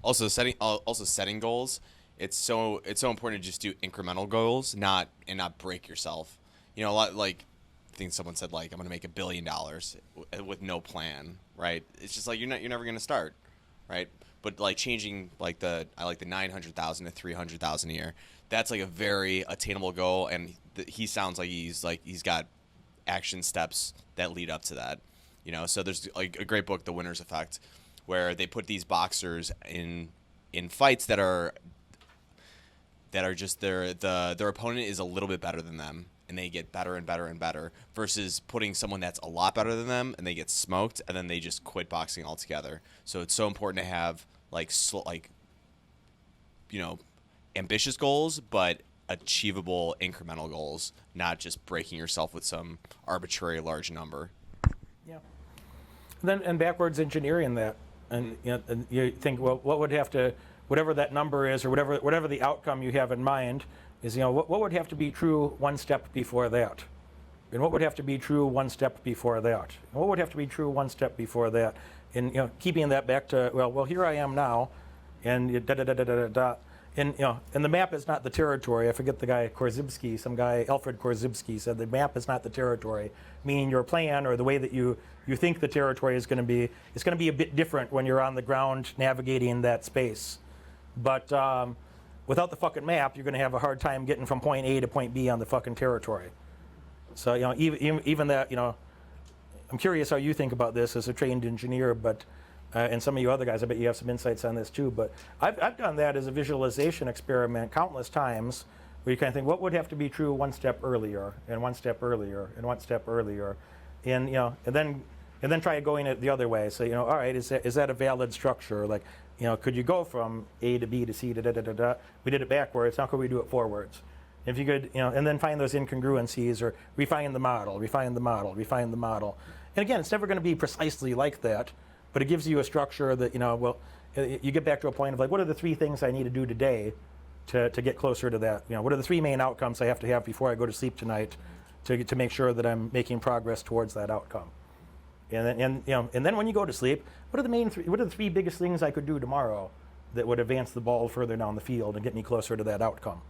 Also setting goals. It's so important to just do incremental goals, not break yourself. You know, a lot like I think someone said like I'm gonna make $1 billion with no plan, right? It's just like you're never gonna start, right? But like changing like I like the 900,000 to 300,000 a year. That's like a very attainable goal, and he sounds like he's got action steps that lead up to that. You know, so there's like a great book, The Winner's Effect, where they put these boxers in fights that are just their opponent is a little bit better than them, and they get better and better and better, versus putting someone that's a lot better than them and they get smoked and then they just quit boxing altogether. So it's so important to have like you know, ambitious goals but achievable incremental goals, not just breaking yourself with some arbitrary large number. Yeah. And backwards engineering that, and you think, well, what would have to, whatever that number is, or whatever the outcome you have in mind is, what would have to be true one step before that, and what would have to be true one step before that, and what would have to be true one step before that, and keeping that back to well here I am now, and da da da da da da. And and the map is not the territory. I forget the guy Korzybski, some guy Alfred Korzybski said the map is not the territory, meaning your plan or the way that you think the territory is going to be. It's going to be a bit different when you're on the ground navigating that space. But without the fucking map, you're going to have a hard time getting from point A to point B on the fucking territory. So even that, I'm curious how you think about this as a trained engineer, but. And some of you other guys, I bet you have some insights on this too, but I've done that as a visualization experiment countless times, where you kind of think, what would have to be true one step earlier, and one step earlier, and one step earlier, and and then try going it the other way. So all right, is that a valid structure? Like, could you go from A to B to C to da da da da? We did it backwards. How could we do it forwards? If you could, and then find those incongruencies, or refine the model, refine the model, refine the model. And again, it's never going to be precisely like that. But it gives you a structure that, you get back to a point of like, what are the 3 things I need to do today to get closer to that? What are the 3 main outcomes I have to have before I go to sleep tonight to make sure that I'm making progress towards that outcome? And then when you go to sleep, what are the 3 biggest things I could do tomorrow that would advance the ball further down the field and get me closer to that outcome?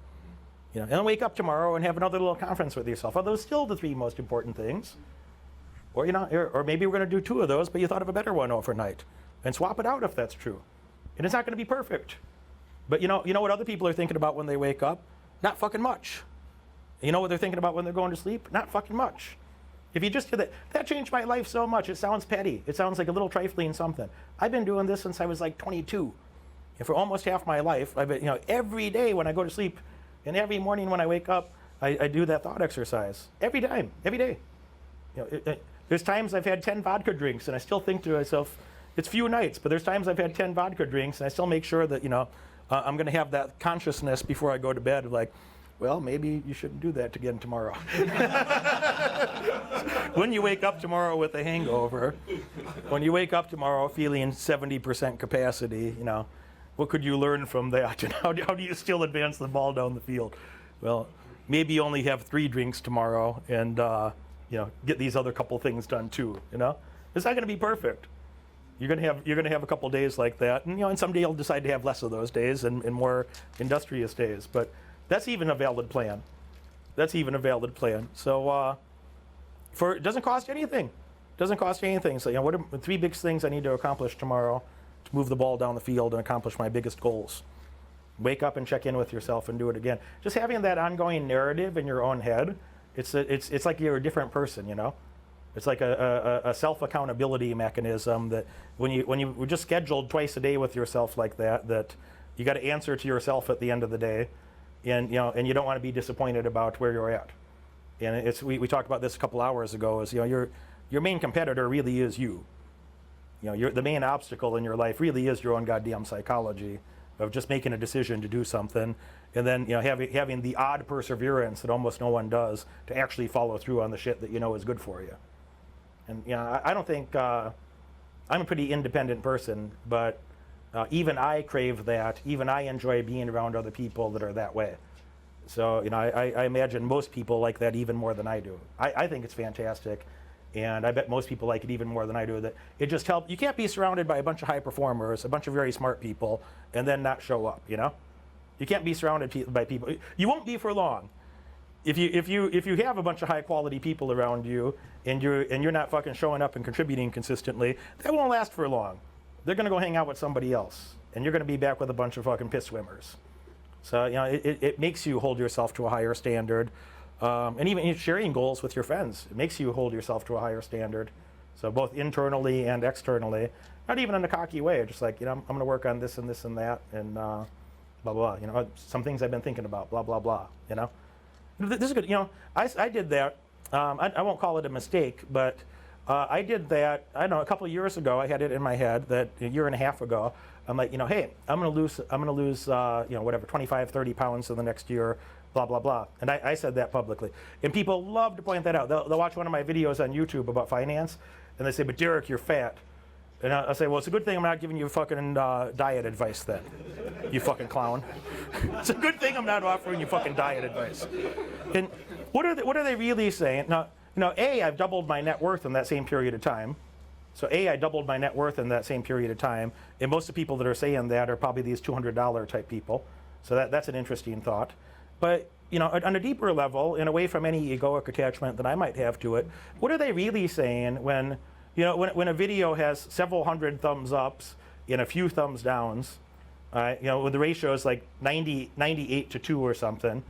And then wake up tomorrow and have another little conference with yourself. Are those still the 3 most important things? Or or maybe we're going to do 2 of those, but you thought of a better one overnight, and swap it out if that's true. And it's not going to be perfect, but you know what other people are thinking about when they wake up? Not fucking much. You know what they're thinking about when they're going to sleep? Not fucking much. If you just did that changed my life so much. It sounds petty. It sounds like a little trifling something. I've been doing this since I was like 22, and for almost half my life, I've been, every day when I go to sleep, and every morning when I wake up, I do that thought exercise every time, every day. There's times I've had 10 vodka drinks and I still think to myself, it's few nights, but there's times I've had 10 vodka drinks and I still make sure that, I'm going to have that consciousness before I go to bed of like, well, maybe you shouldn't do that again tomorrow. When you wake up tomorrow with a hangover, when you wake up tomorrow feeling 70% capacity, what could you learn from that? And how do you still advance the ball down the field? Well, maybe you only have 3 drinks tomorrow and, get these other couple things done too. It's not going to be perfect. You're going to have a couple days like that, and someday you'll decide to have less of those days and more industrious days. But that's even a valid plan. That's even a valid plan. So it doesn't cost anything. It doesn't cost anything. So what are the 3 big things I need to accomplish tomorrow to move the ball down the field and accomplish my biggest goals? Wake up and check in with yourself and do it again. Just having that ongoing narrative in your own head. It's like you're a different person, It's like a self-accountability mechanism that when you were just scheduled twice a day with yourself like that you got to answer to yourself at the end of the day, and you don't want to be disappointed about where you're at. And we talked about this a couple hours ago. Is your main competitor really is you. The main obstacle in your life really is your own goddamn psychology of just making a decision to do something, and then having the odd perseverance that almost no one does to actually follow through on the shit that is good for you. And I don't think I'm a pretty independent person, but even I crave that. Even I enjoy being around other people that are that way. So I imagine most people like that even more than I do. I think it's fantastic, and I bet most people like it even more than I do, that it just helps. You can't be surrounded by a bunch of high performers, a bunch of very smart people, and then not show up, you know? You can't be surrounded by people. You won't be for long. If you have a bunch of high quality people around you and you're not fucking showing up and contributing consistently, that won't last for long. They're gonna go hang out with somebody else, and you're gonna be back with a bunch of fucking piss swimmers. So it makes you hold yourself to a higher standard. And even sharing goals with your friends, it makes you hold yourself to a higher standard. So both internally and externally, not even in a cocky way, just like, I'm going to work on this and this and that, and blah, blah, some things I've been thinking about, blah, blah, blah, This is good, I did that. I won't call it a mistake, but I did that, I don't know, a couple of years ago. I had it in my head that a year and a half ago, I'm like, hey, I'm going to lose, whatever, 25, 30 pounds in the next year, blah, blah, blah. And I said that publicly. And people love to point that out. They'll watch one of my videos on YouTube about finance, and they say, but Derek, you're fat. And I'll say, well, it's a good thing I'm not giving you fucking diet advice then, you fucking clown. It's a good thing I'm not offering you fucking diet advice. And what are they really saying? Now, A, I've doubled my net worth in that same period of time. So A, I doubled my net worth in that same period of time. And most of the people that are saying that are probably these $200 type people. So that's an interesting thought. But on a deeper level, and away from any egoic attachment that I might have to it, what are they really saying when a video has several hundred thumbs ups and a few thumbs downs, when the ratio is like 98 to 2 or something,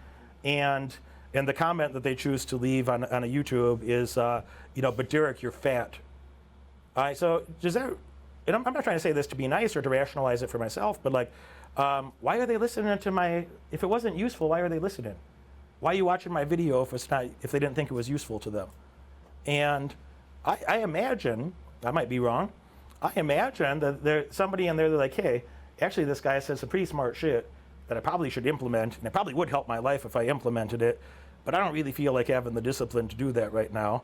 and the comment that they choose to leave on a YouTube is, but Derek, you're fat. So does that? And I'm not trying to say this to be nice or to rationalize it for myself, but like, why are they listening to if it wasn't useful, why are they listening? Why are you watching my video if they didn't think it was useful to them? And I imagine, I might be wrong, I imagine that there's somebody in there, they're like, hey, actually this guy says some pretty smart shit that I probably should implement, and it probably would help my life if I implemented it, but I don't really feel like having the discipline to do that right now.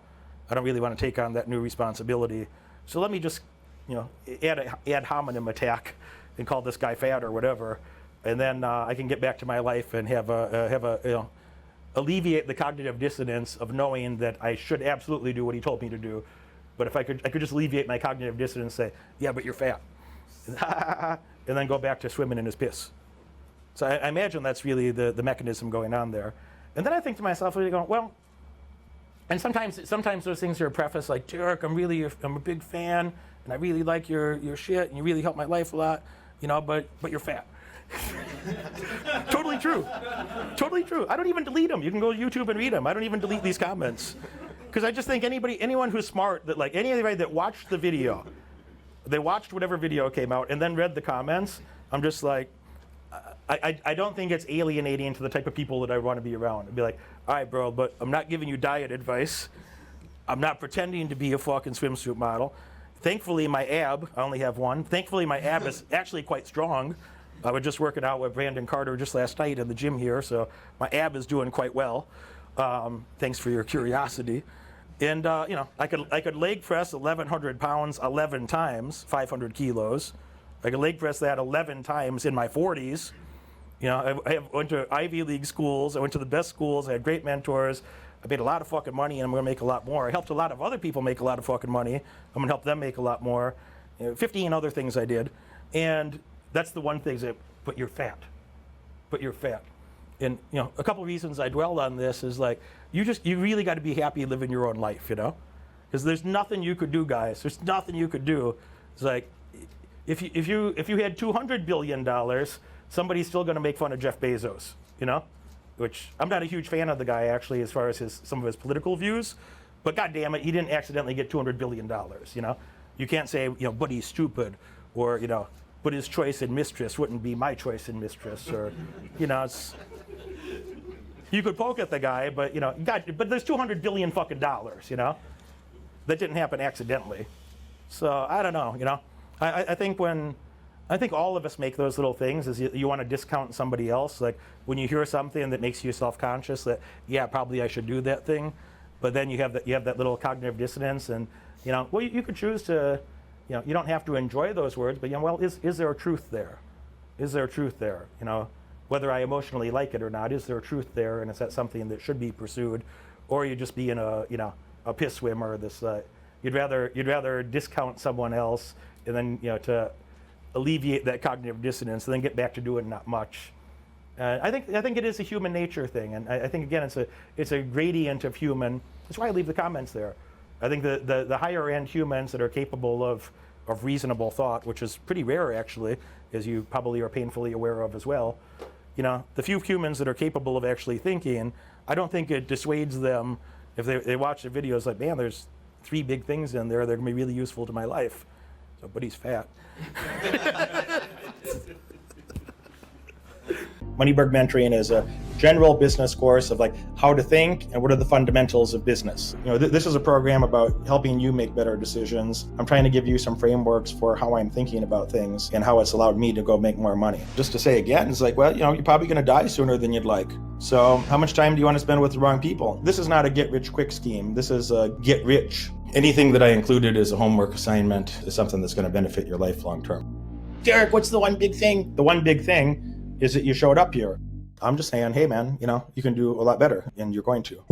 I don't really want to take on that new responsibility. So let me just, ad hominem attack and call this guy fat or whatever, and then I can get back to my life and alleviate the cognitive dissonance of knowing that I should absolutely do what he told me to do. But if I could just alleviate my cognitive dissonance and say, yeah, but you're fat, and then go back to swimming in his piss. So I imagine that's really the mechanism going on there. And then I think to myself, well, and sometimes those things are prefaced like, Derek, I'm a big fan, and I really like your shit, and you really help my life a lot, but you're fat. Totally true. Totally true. I don't even delete them. You can go to YouTube and read them. I don't even delete these comments. Because I just think anyone who's smart, that like anybody that watched the video, they watched whatever video came out and then read the comments, I'm just like, I don't think it's alienating to the type of people that I want to be around. I'd be like, all right, bro, but I'm not giving you diet advice. I'm not pretending to be a fucking swimsuit model. Thankfully, my ab, I only have one. Thankfully, my ab is actually quite strong. I was just working out with Brandon Carter just last night in the gym here, so my ab is doing quite well. Thanks for your curiosity. And I could leg press 1,100 pounds 11 times, 500 kilos. I could leg press that 11 times in my 40s. I went to Ivy League schools. I went to the best schools. I had great mentors. I made a lot of fucking money, and I'm going to make a lot more. I helped a lot of other people make a lot of fucking money. I'm going to help them make a lot more. 15 other things I did. And that's the one thing that, but you're fat. But you're fat. And a couple of reasons I dwelled on this is like, you really got to be happy living your own life, because there's nothing you could do, guys. There's nothing you could do. It's like, if you had $200 billion, somebody's still going to make fun of Jeff Bezos, which I'm not a huge fan of the guy actually as far as some of his political views, but God damn it, he didn't accidentally get $200 billion. You can't say but he's stupid, or but his choice in mistress wouldn't be my choice in mistress, or it's, you could poke at the guy, but but there's $200 billion fucking dollars, that didn't happen accidentally. So I don't know, I think all of us make those little things is you want to discount somebody else. Like when you hear something that makes you self-conscious that, yeah, probably I should do that thing, but then you have that little cognitive dissonance, and well, you could choose to, you don't have to enjoy those words, but well, is there a truth there? Is there a truth there? Whether I emotionally like it or not, is there a truth there, and is that something that should be pursued, or are you just being a a piss swimmer. You'd rather discount someone else and then to alleviate that cognitive dissonance and then get back to doing not much. I think it is a human nature thing, and I think again it's a gradient of human. That's why I leave the comments there. I think the higher end humans that are capable of reasonable thought, which is pretty rare actually, as you probably are painfully aware of as well. The few humans that are capable of actually thinking, I don't think it dissuades them if they watch the videos like, man, there's 3 big things in there that are gonna be really useful to my life. So, but he's fat. Moneyberg Mentoring is a general business course of like how to think and what are the fundamentals of business. This is a program about helping you make better decisions. I'm trying to give you some frameworks for how I'm thinking about things and how it's allowed me to go make more money. Just to say again, it's like, well, you're probably going to die sooner than you'd like. So how much time do you want to spend with the wrong people? This is not a get rich quick scheme. This is a get rich. Anything that I included as a homework assignment is something that's going to benefit your life long term. Derek, what's the one big thing? The one big thing is that you showed up here. I'm just saying, hey man, you can do a lot better, and you're going to.